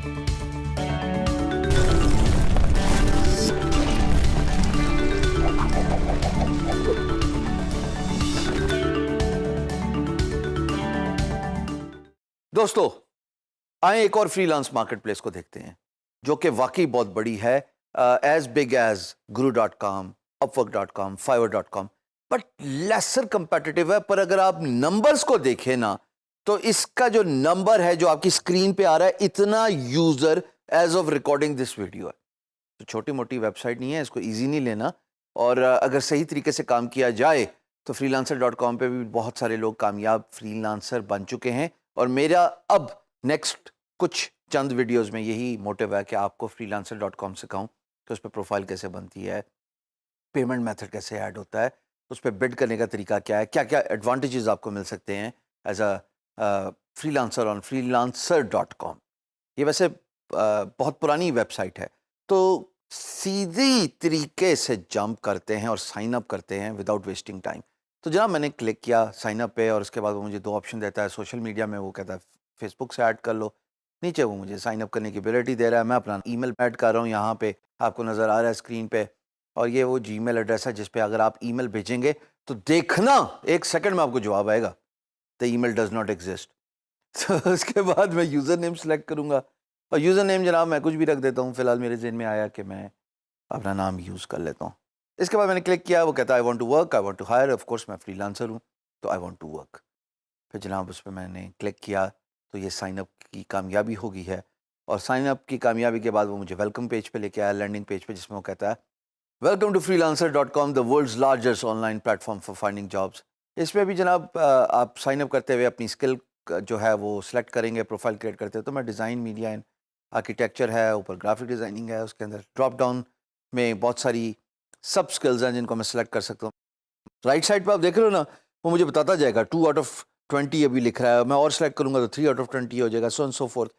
دوستو آئیں ایک اور فری لانس مارکیٹ پلیس کو دیکھتے ہیں جو کہ واقعی بہت بڑی ہے، as big as guru.com, upwork.com, fiverr.com، but lesser competitive ہے۔ پر اگر آپ نمبرز کو دیکھیں نا تو اس کا جو نمبر ہے جو آپ کی اسکرین پہ آ رہا ہے، اتنا user as of recording this video ہے، تو چھوٹی موٹی ویب سائٹ نہیں ہے، اس کو ایزی نہیں لینا، اور اگر صحیح طریقے سے کام کیا جائے تو فری لانسر ڈاٹ کام پہ بھی بہت سارے لوگ کامیاب فری لانسر بن چکے ہیں، اور میرا اب نیکسٹ کچھ چند ویڈیوز میں یہی موٹیو ہے کہ آپ کو فری لانسر ڈاٹ کام سکھاؤں کہ اس پہ پروفائل کیسے بنتی ہے، پیمنٹ میتھڈ کیسے ایڈ ہوتا ہے، اس پہ بڈ کرنے کا طریقہ کیا ہے، کیا کیا ایڈوانٹیجز آپ کو مل سکتے ہیں as a freelancer on freelancer dot com. یہ ویسے بہت پرانی ویب سائٹ ہے، تو سیدھی طریقے سے جمپ کرتے ہیں اور سائن اپ کرتے ہیں وداؤٹ ویسٹنگ ٹائم۔ تو جناب میں نے کلک کیا سائن اپ پہ، اور اس کے بعد وہ مجھے دو آپشن دیتا ہے، سوشل میڈیا میں وہ کہتا ہے فیس بک سے ایڈ کر لو، نیچے وہ مجھے سائن اپ کرنے کی ایبلٹی دے رہا ہے، میں اپنا ای میل ایڈ کر رہا ہوں، یہاں پہ آپ کو نظر آ رہا ہے اسکرین پہ، اور یہ وہ جی میل ایڈریس ہے جس پہ اگر آپ ای میل بھیجیں گے تو دیکھنا ایک سیکنڈ میں آپ کو جواب آئے گا، دا ای میل ڈز ناٹ ایگزسٹ۔ تو اس کے بعد میں یوزر نیم سلیکٹ کروں گا، اور یوزر نیم جناب میں کچھ بھی رکھ دیتا ہوں، فی الحال میرے ذہن میں آیا کہ میں اپنا نام یوز کر لیتا ہوں۔ اس کے بعد میں نے کلک کیا، وہ کہتا ہے I want to work, I want to hire, of course میں فری لانسر ہوں تو آئی وانٹ ٹو ورک۔ پھر جناب اس پہ میں نے کلک کیا تو یہ سائن اپ کی کامیابی ہو گئی ہے، اور سائن اپ کی کامیابی کے بعد وہ مجھے ویلکم پیج پہ لے کے آیا، لینڈنگ پیج پہ، جس میں وہ کہتا ہے welcome to freelancer dot com, the world's largest online platform for finding jobs. اس پہ بھی جناب آپ سائن اپ کرتے ہوئے اپنی اسکل جو ہے وہ سلیکٹ کریں گے، پروفائل کریٹ کرتے ہیں، تو میں ڈیزائن میڈیا اینڈ آرکیٹیکچر ہے، اوپر گرافک ڈیزائننگ ہے، اس کے اندر ڈراپ ڈاؤن میں بہت ساری سب اسکلز ہیں جن کو میں سلیکٹ کر سکتا ہوں۔ رائٹ سائڈ پہ آپ دیکھ رہے ہو نا، وہ مجھے بتاتا جائے گا 2 آؤٹ آف 20 ابھی لکھ رہا ہے، میں اور سلیکٹ کروں گا تو 3 آؤٹ آف 20 ہو جائے گا، سو اینڈ سو فورتھ۔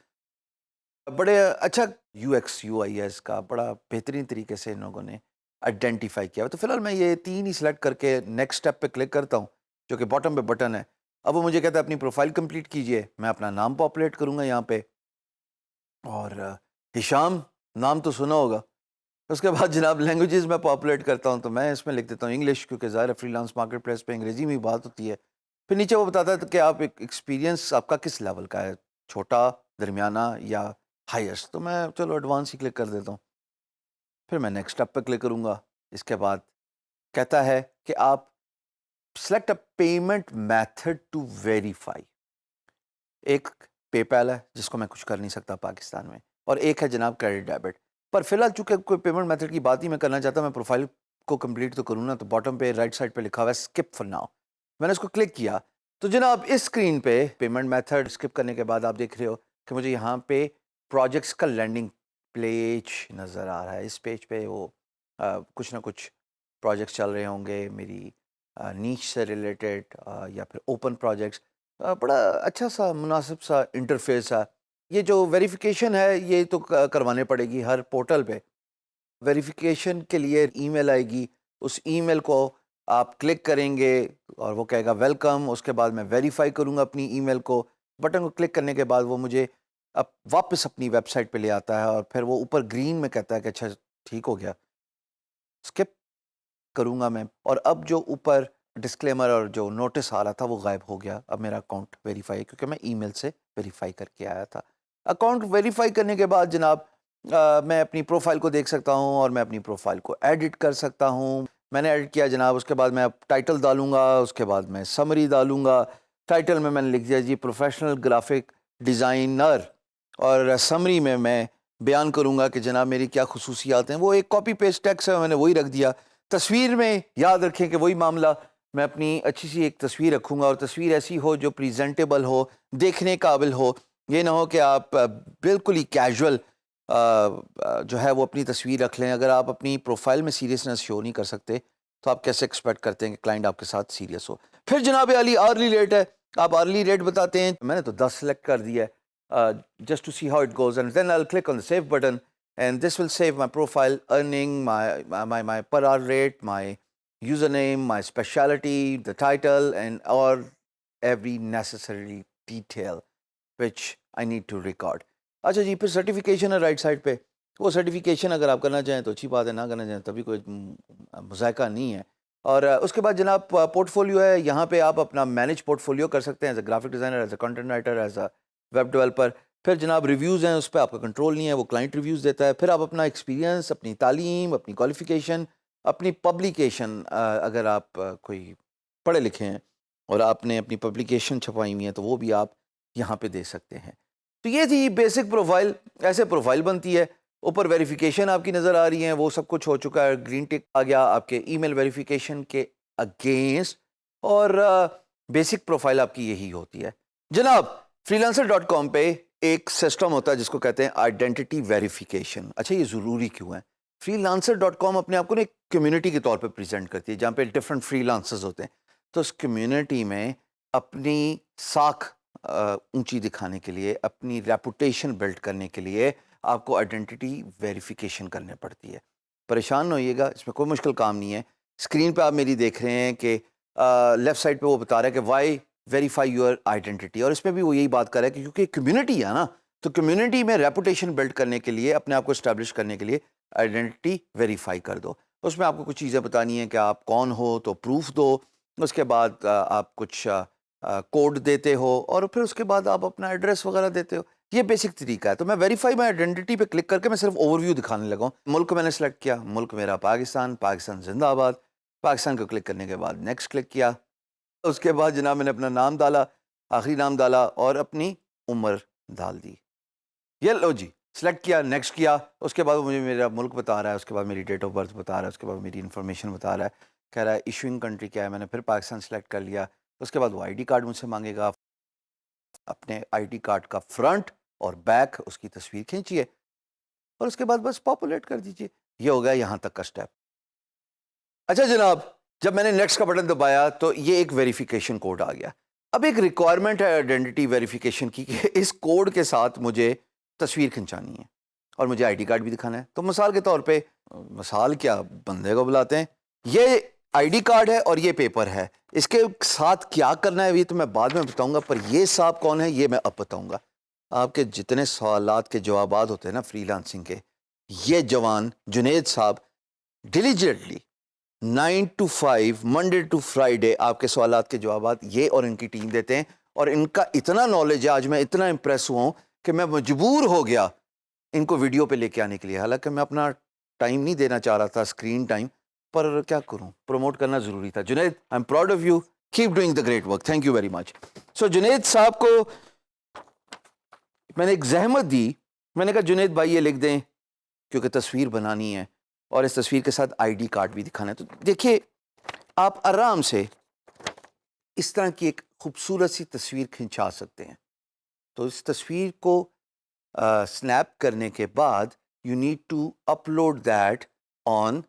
بڑے اچھا یو ایکس یو آئی ہے اس کا، بڑا بہترین طریقے سے ان لوگوں نے آئیڈینٹیفائی کیا۔ تو فی الحال میں یہ 3 ہی سلیکٹ کر کے نیکسٹ اسٹیپ پہ کلک کرتا ہوں، جو کہ باٹم پہ بٹن ہے۔ اب وہ مجھے کہتا ہے اپنی پروفائل کمپلیٹ کیجئے، میں اپنا نام پاپولیٹ کروں گا یہاں پہ، اور ہشام نام تو سنا ہوگا۔ اس کے بعد جناب لینگویجز میں پاپولیٹ کرتا ہوں، تو میں اس میں لکھ دیتا ہوں انگلش، کیونکہ ظاہر ہے فری لانس مارکیٹ پلیس پہ انگریزی میں بات ہوتی ہے۔ پھر نیچے وہ بتاتا ہے کہ آپ ایکسپیرینس آپ کا کس لیول کا ہے، چھوٹا، درمیانہ یا ہائیسٹ، تو میں چلو ایڈوانس ہی کلک کر دیتا ہوں۔ پھر میں نیکسٹ اسٹیپ پہ کلک کروں گا۔ اس کے بعد کہتا ہے کہ آپ select a payment method to verify. ایک پے پیل ہے جس کو میں کچھ کر نہیں سکتا پاکستان میں، اور ایک ہے جناب کریڈٹ ڈیبٹ۔ پر فی الحال چونکہ کوئی پیمنٹ میتھڈ کی بات ہی میں کرنا چاہتا، میں پروفائل کو کمپلیٹ تو کروں نا، تو باٹم پہ رائٹ سائڈ پہ لکھا ہوا ہے اسکپ فار ناؤ، میں نے اس کو کلک کیا تو جناب اس اسکرین پہ پیمنٹ میتھڈ اسکپ کرنے کے بعد آپ دیکھ رہے ہو کہ مجھے یہاں پہ پروجیکٹس کا لینڈنگ پیج نظر آ رہا ہے۔ اس پیج پہ وہ کچھ نہ کچھ پروجیکٹس چل رہے ہوں گے میری نیچ سے ریلیٹڈ، یا پھر اوپن پروجیکٹس۔ بڑا اچھا سا مناسب سا انٹرفیس ہے۔ یہ جو ویریفیکیشن ہے یہ تو کروانے پڑے گی ہر پورٹل پہ۔ ویریفیکیشن کے لیے ای میل آئے گی، اس ای میل کو آپ کلک کریں گے اور وہ کہے گا ویلکم، اس کے بعد میں ویریفائی کروں گا اپنی ای میل کو، بٹن کو کلک کرنے کے بعد وہ مجھے اب واپس اپنی ویب سائٹ پہ لے آتا ہے، اور پھر وہ اوپر گرین میں کہتا ہے کہ اچھا ٹھیک ہو گیا، اسکپ کروں گا میں، اور اب جو اوپر ڈسکلیمر اور جو نوٹس آ رہا تھا وہ غائب ہو گیا۔ اب میرا اکاؤنٹ ویریفائی، کیونکہ میں ای میل سے ویریفائی کر کے آیا تھا۔ اکاؤنٹ ویریفائی کرنے کے بعد جناب میں اپنی پروفائل کو دیکھ سکتا ہوں، اور میں اپنی پروفائل کو ایڈٹ کر سکتا ہوں۔ میں نے ایڈٹ کیا جناب، اس کے بعد میں اب ٹائٹل ڈالوں گا، اس کے بعد میں سمری ڈالوں گا۔ ٹائٹل میں نے لکھ دیا جی پروفیشنل گرافک ڈیزائنر، اور سمری میں بیان کروں گا کہ جناب میری کیا خصوصیات ہیں۔ وہ ایک کاپی پیسٹ ٹیکسٹ ہے، میں نے وہی رکھ دیا۔ تصویر میں یاد رکھیں کہ وہی معاملہ، میں اپنی اچھی سی ایک تصویر رکھوں گا، اور تصویر ایسی ہو جو پریزنٹیبل ہو، دیکھنے قابل ہو۔ یہ نہ ہو کہ آپ بالکل ہی کیجول جو ہے وہ اپنی تصویر رکھ لیں۔ اگر آپ اپنی پروفائل میں سیریسنس شو نہیں کر سکتے تو آپ کیسے ایکسپیکٹ کرتے ہیں کہ کلائنٹ آپ کے ساتھ سیریس ہو۔ پھر جناب علی ارلی ریٹ ہے، آپ ارلی ریٹ بتاتے ہیں، میں نے تو 10 سلیکٹ کر دیا ہے just to see how it goes, and then I will click on the save button, and this will save my profile earning, my per hour rate, my username, my specialty, the title, and or every necessary detail which I need to record. اچھا جی، پھر certification ہے right side پہ. وہ certification اگر آپ کرنا چاہیں تو اچھی بات ہے، نہ کرنا چاہیں تبھی کوئی مذائقہ نہیں ہے. اور اس کے بعد جناب پورٹ فولیو ہے. یہاں پہ آپ اپنا مینیج پورٹ فولیو کر سکتے ہیں as a graphic designer, as a content writer, as a web developer. پھر جناب ریویوز ہیں، اس پہ آپ کا کنٹرول نہیں ہے، وہ کلائنٹ ریویوز دیتا ہے. پھر آپ اپنا ایکسپیرینس، اپنی تعلیم، اپنی کوالیفیکیشن، اپنی پبلیکیشن، اگر آپ کوئی پڑھے لکھے ہیں اور آپ نے اپنی پبلیکیشن چھپائی ہوئی ہیں تو وہ بھی آپ یہاں پہ دے سکتے ہیں. تو یہ تھی بیسک پروفائل. ایسے پروفائل بنتی ہے. اوپر ویریفیکیشن آپ کی نظر آ رہی ہیں، وہ سب کچھ ہو چکا ہے. گرین ٹک آ گیا آپ کے ای میل ویریفیکیشن کے اگینسٹ. اور بیسک پروفائل آپ کی یہی ہوتی ہے. جناب freelancer.com پہ ایک سسٹم ہوتا ہے جس کو کہتے ہیں آئیڈینٹی ویریفیکیشن. اچھا یہ ضروری کیوں ہے؟ freelancer.com اپنے آپ کو ایک کمیونٹی کے طور پہ پریزنٹ کرتی ہے جہاں پہ ڈفرینٹ فری لانسرز ہوتے ہیں. تو اس کمیونٹی میں اپنی ساکھ اونچی دکھانے کے لیے، اپنی ریپوٹیشن بلڈ کرنے کے لیے آپ کو آئیڈینٹی ویریفیکیشن کرنے پڑتی ہے. پریشان نہ ہوئیے گا، اس میں کوئی مشکل کام نہیں ہے. اسکرین پہ آپ میری دیکھ رہے ہیں کہ لیفٹ سائڈ پہ وہ بتا رہا ہے کہ وائی ویریفائی یور آئیڈینٹی. اور اس میں بھی وہ یہی بات کر رہا ہے کہ کیونکہ کمیونٹی ہے نا، تو کمیونٹی میں ریپوٹیشن بلڈ کرنے کے لیے، اپنے آپ کو اسٹیبلش کرنے کے لیے آئیڈینٹی ویریفائی کر دو. اس میں آپ کو کچھ چیزیں بتانی ہیں کہ آپ کون ہو تو پروف دو. اس کے بعد آپ کچھ کوڈ دیتے ہو اور پھر اس کے بعد آپ اپنا ایڈریس وغیرہ دیتے ہو. یہ بیسک طریقہ ہے. تو میں ویریفائی مائی آئیڈینٹی پہ کلک کر کے میں صرف اوور ویو دکھانے لگا ہوں. ملک میں نے سلیکٹ کیا، ملک میرا پاکستان، پاکستان زندہ آباد. پاکستان کو کلک کرنے کے بعد نیکسٹ کلک کیا. اس کے بعد جناب میں نے اپنا نام ڈالا، آخری نام ڈالا اور اپنی عمر ڈال دی. یہ لو جی، سلیکٹ کیا، نیکسٹ کیا. اس کے بعد مجھے میرا ملک بتا رہا ہے، اس کے بعد میری ڈیٹ آف برتھ بتا رہا ہے، اس کے بعد میری انفارمیشن بتا رہا ہے. کہہ رہا ہے ایشوئنگ کنٹری کیا ہے. میں نے پھر پاکستان سلیکٹ کر لیا. اس کے بعد وہ آئی ڈی کارڈ مجھ سے مانگے گا. اپنے آئی ڈی کارڈ کا فرنٹ اور بیک اس کی تصویر کھینچیے اور اس کے بعد بس پاپولیٹ کر دیجیے. یہ ہو گیا یہاں تک کا اسٹیپ. اچھا جناب، جب میں نے نیکسٹ کا بٹن دبایا تو یہ ایک ویریفیکیشن کوڈ آ گیا. اب ایک ریکوائرمنٹ ہے آئیڈینٹی ویریفیکیشن کی کہ اس کوڈ کے ساتھ مجھے تصویر کھنچانی ہے اور مجھے آئی ڈی کارڈ بھی دکھانا ہے. تو مثال کے طور پہ، مثال کیا، بندے کو بلاتے ہیں، یہ آئی ڈی کارڈ ہے اور یہ پیپر ہے. اس کے ساتھ کیا کرنا ہے یہ تو میں بعد میں بتاؤں گا، پر یہ صاحب کون ہے یہ میں اب بتاؤں گا. آپ کے جتنے سوالات کے جوابات ہوتے ہیں نا فری لانسنگ کے، یہ جوان جنید صاحب diligently 9 to 5 Monday to Friday آپ کے سوالات کے جوابات یہ اور ان کی ٹیم دیتے ہیں. اور ان کا اتنا نالج ہے، آج میں اتنا امپریس ہوا ہوں کہ میں مجبور ہو گیا ان کو ویڈیو پہ لے کے آنے کے لیے. حالانکہ میں اپنا ٹائم نہیں دینا چاہ رہا تھا، اسکرین ٹائم، پر کیا کروں، پروموٹ کرنا ضروری تھا. Junaid, I am proud of you, keep doing the great work, thank you very much. So Junaid صاحب کو میں نے ایک زحمت دی. میں نے کہا جنید بھائی یہ لکھ دیں کیونکہ تصویر بنانی ہے اور اس تصویر کے ساتھ آئی ڈی کارڈ بھی دکھانا ہے. تو دیکھیے آپ آرام سے اس طرح کی ایک خوبصورت سی تصویر کھنچا سکتے ہیں. تو اس تصویر کو سنیپ کرنے کے بعد you need to upload that on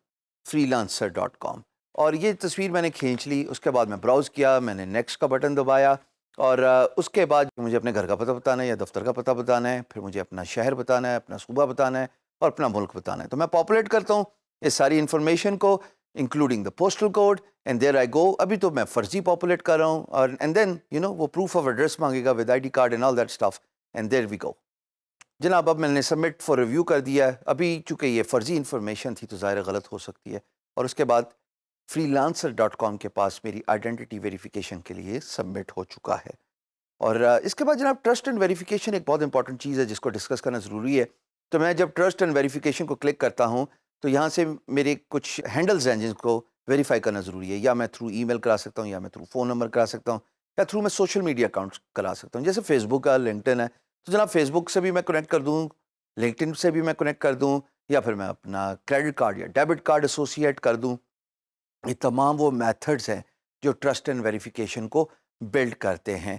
freelancer.com. اور یہ تصویر میں نے کھینچ لی. اس کے بعد میں براؤز کیا، میں نے نیکسٹ کا بٹن دبایا اور اس کے بعد مجھے اپنے گھر کا پتہ بتانا ہے یا دفتر کا پتہ بتانا ہے. پھر مجھے اپنا شہر بتانا ہے، اپنا صوبہ بتانا ہے اور اپنا ملک بتانا ہے. تو میں پاپولیٹ کرتا ہوں اس ساری انفارمیشن کو including the postal code and there I go. ابھی تو میں فرضی پاپولیٹ کر رہا ہوں اور اینڈ دین وہ پروف آف ایڈریس مانگے گا with I D card and all that stuff and there we go. جناب اب میں نے سبمٹ فار ریویو کر دیا ہے. ابھی چونکہ یہ فرضی انفارمیشن تھی تو ظاہر غلط ہو سکتی ہے. اور اس کے بعد freelancer.com کے پاس میری آئیڈینٹی ویریفیکیشن کے لیے سبمٹ ہو چکا ہے. اور اس کے بعد جناب ٹرسٹ اینڈ ویریفیکیشن ایک بہت امپورٹنٹ چیز ہے جس کو ڈسکس کرنا ضروری ہے. تو میں جب ٹرسٹ اینڈ ویریفیکیشن کو کلک کرتا ہوں تو یہاں سے میرے کچھ ہینڈلز ہیں جن کو ویریفائی کرنا ضروری ہے. یا میں تھرو ای میل کرا سکتا ہوں، یا میں تھرو فون نمبر کرا سکتا ہوں، یا تھرو میں سوشل میڈیا اکاؤنٹس کرا سکتا ہوں. جیسے فیس بک ہے، لنکڈن ہے، تو جناب فیس بک سے بھی میں کنیکٹ کر دوں، لنکڈن سے بھی میں کنیکٹ کر دوں، یا پھر میں اپنا کریڈٹ کارڈ یا ڈیبٹ کارڈ ایسوسیٹ کر دوں. یہ تمام وہ میتھڈز ہیں جو ٹرسٹ اینڈ ویریفیکیشن کو بلڈ کرتے ہیں.